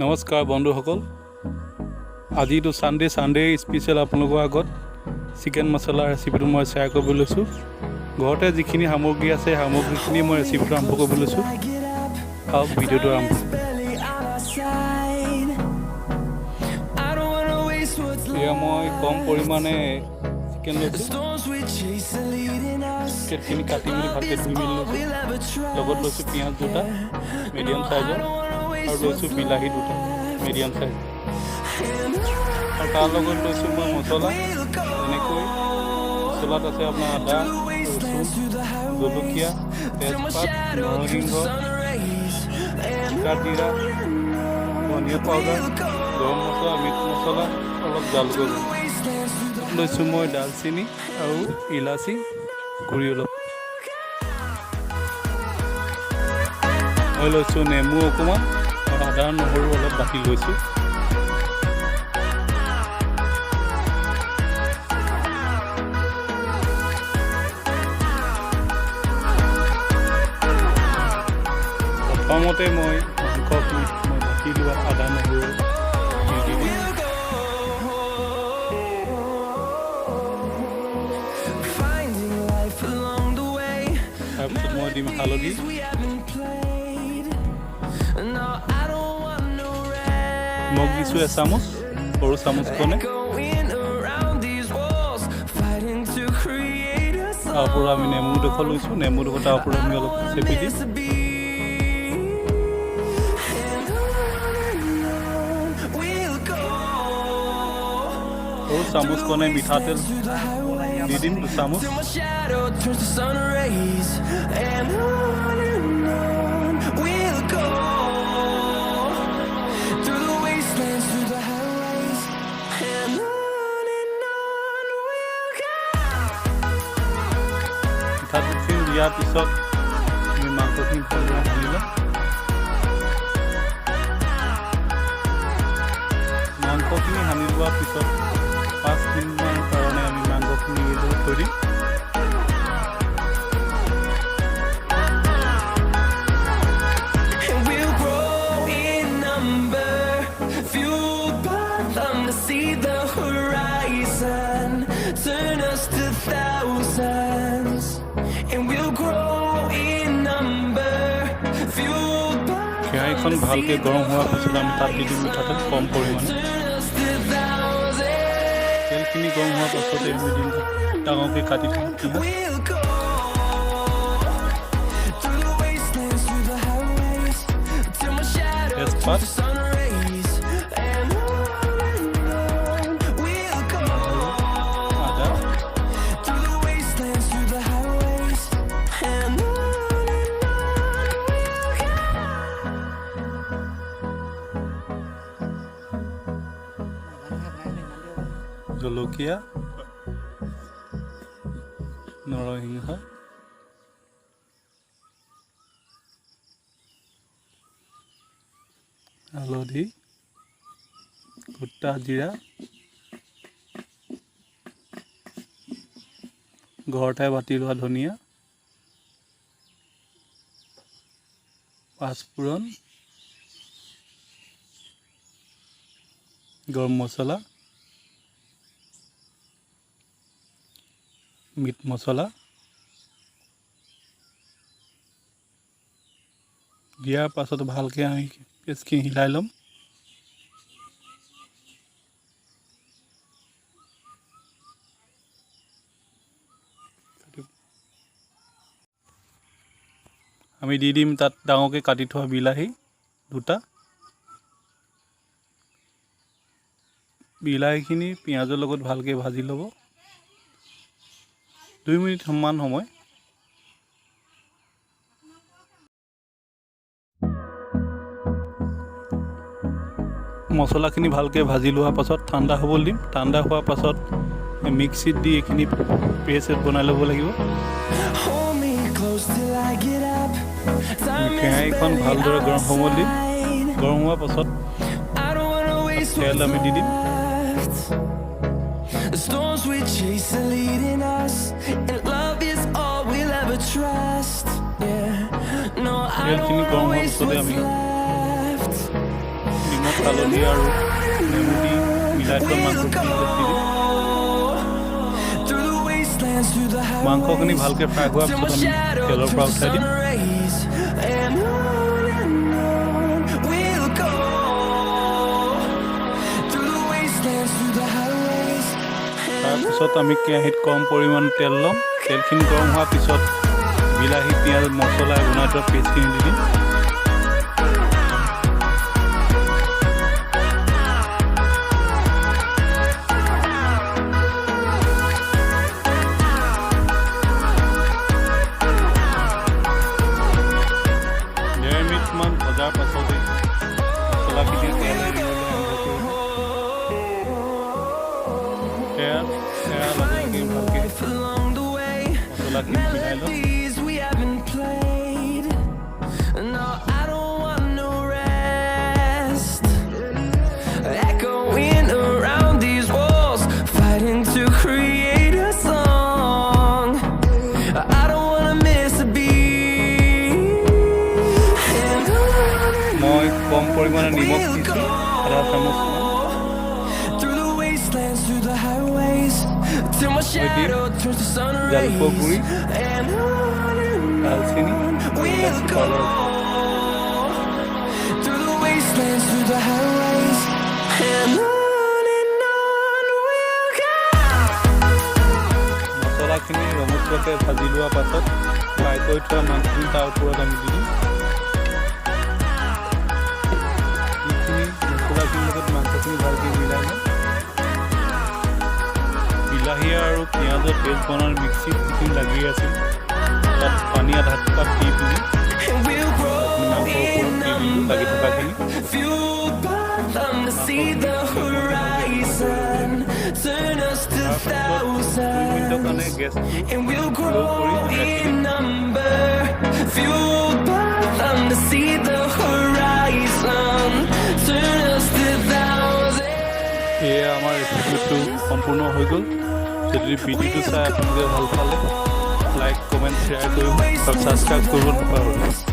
নমস্কাৰ বন্ধুসকল আজিটো সানডে স্পেশাল আপোনালোকৰ আগত চিকেন মছলা ৰেচিপিটো মই শ্বেয়াৰ কৰিব লৈছোঁ ঘৰতে যিখিনি সামগ্ৰী আছে সামগ্ৰীখিনি মই ৰেচিপিটো আৰম্ভ কৰিব লৈছোঁ আহক ভিডিঅ'টো আৰম্ভ এয়া মই কম পৰিমাণে চিকেন লৈছোঁ চিকেনখিনি কাটি মেলি ভালকৈ ধুই মেলি লৈছোঁ লগত লৈছোঁ পিঁয়াজ দুটা মিডিয়াম চাইজৰ আৰু লৈছোঁ বিলাহী দুটা মিডিয়াম সাইজ আৰু তাৰ লগত লৈছোঁ মই মছলা যেনেকৈ মছলাত আছে আপোনাৰ আদা ৰচুন জলকীয়া তেজপাত নৰসিংহ জিৰা ধনিয়া পাউডাৰ গৰম মছলা মিট মছলা অলপ জালুকৰ লৈছোঁ মই ডালচেনি আৰু ইলাচি গুড়ি অলপ মই লৈছোঁ নেমু অকণমান আৰু আদা নহৰু অলপ বাকি লৈছোঁ প্ৰথমতে মই মাংসখিনি মই বাকি লোৱা আদা নহৰু দি দিম তাৰপিছত মই দিম হালধি মগ দিছোঁ এচামুচ সৰু চামুচখনে তাৰপৰা আমি নেমু ডোখৰ লৈছোঁ নেমু ডোখৰ তাৰপৰা আমি অলপ চেপি দিম সৰু চামুচখনে মিঠাতেল দি দিম দুচামুচ মিঠাতেলখিনি দিয়াৰ পিছত আমি মাংসখিনি ভালদৰে সানি ল'ম মাংসখিনি সানি লোৱাৰ পিছত 5 মিনিটমানৰ কাৰণে আমি মাংসখিনি থৈ দিম কেৰাহীখন ভালকৈ গৰম হোৱাৰ পিছত আমি তাত দি দিম মিঠাতেল কম পৰিমাণে তেলখিনি গৰম হোৱাৰ পাছতে আমি দিম ডাঙৰকৈ কাটি থোৱা তেজপাত জলকীয়া নৰসিংহ হালধি গোটা জিৰা ঘৰতে বাটি লোৱা ধনিয়া পাঁচফোৰণ গৰম মছলা মিট মছলা দিয়াৰ পাছত ভালকৈ আমি পেষ্টখিনি হিলাই ল'ম আমি দি দিম তাত ডাঙৰকৈ কাটি থোৱা বিলাহী দুটা বিলাহীখিনি পিঁয়াজৰ লগত ভালকৈ ভাজি ল'ব 2 মিনিট সমান সময় মছলাখিনি ভালকৈ ভাজি লোৱাৰ পাছত ঠাণ্ডা হ'বলৈ দিম ঠাণ্ডা হোৱাৰ পাছত মিক্সিত দি এইখিনি পেষ্ট বনাই ল'ব লাগিব কেৰাহীখন ভালদৰে গৰম হ'বলৈ দিম গৰম হোৱাৰ পাছত তেল আমি দি দিম The storms we chase are leading us, and love is all we'll ever trust. Yeah, no, I don't wanna waste what's left. হালধি আৰু নেমু দি মিলাই থোৱা মাংসখিনি মাংসখিনি ভালকৈ ফ্ৰাই হোৱাৰ পিছত আমি তেলৰ পৰা উঠাই দিম। তাৰপিছত আমি কেৰাহীত কম পৰিমাণৰ তেল ল'ম। তেলখিনি গৰম হোৱাৰ পিছত বিলাহী, পিঁয়াজ, মছলা বনাই থোৱা পেষ্টখিনি দি দিম। ভজাৰ পাছতে মছলাখিনি তেল এৰিবলৈ আৰম্ভ কৰিম। তেল এৰাৰ লগে লগে ভালকৈ মছলাখিনি মিলাই ল'ম। মই কম পৰিমাণে নিমখ দিছোঁ, আধা চামুচ। জালুকৰ গুড়ি, দালচেনি, ইলাচি পাউডাৰ। মছলাখিনি ৰঙচুৱাকৈ ভাজি লোৱাৰ পাছত ফ্ৰাই কৰি থোৱা মাংসখিনি তাৰ ওপৰত আমি দি দিম। মছলাখিনিৰ লগত মাংসখিনি ভালকৈ মিলাই ল'ম। বিলাহী আৰু পিঁয়াজৰ পেষ্ট বনোৱাৰ মিক্সিত যিখিনি লাগি আছিল তাত পানী আধা কাপ দি পিনি মাংসৰ ওপৰত দি দিলোঁ লাগি থকাখিনি। তাৰপিছত 2 মিনিটৰ কাৰণে গেছটো ল' কৰি এয়া আমাৰ ৰেচিপিটো সম্পূৰ্ণ হৈ গ'ল। যদি ভিডিঅ'টো চাই আপোনালোকে ভাল পালে লাইক, কমেণ্ট, শ্বেয়াৰ কৰিব আৰু ছাবস্ক্ৰাইব কৰিব নাপাহৰিব।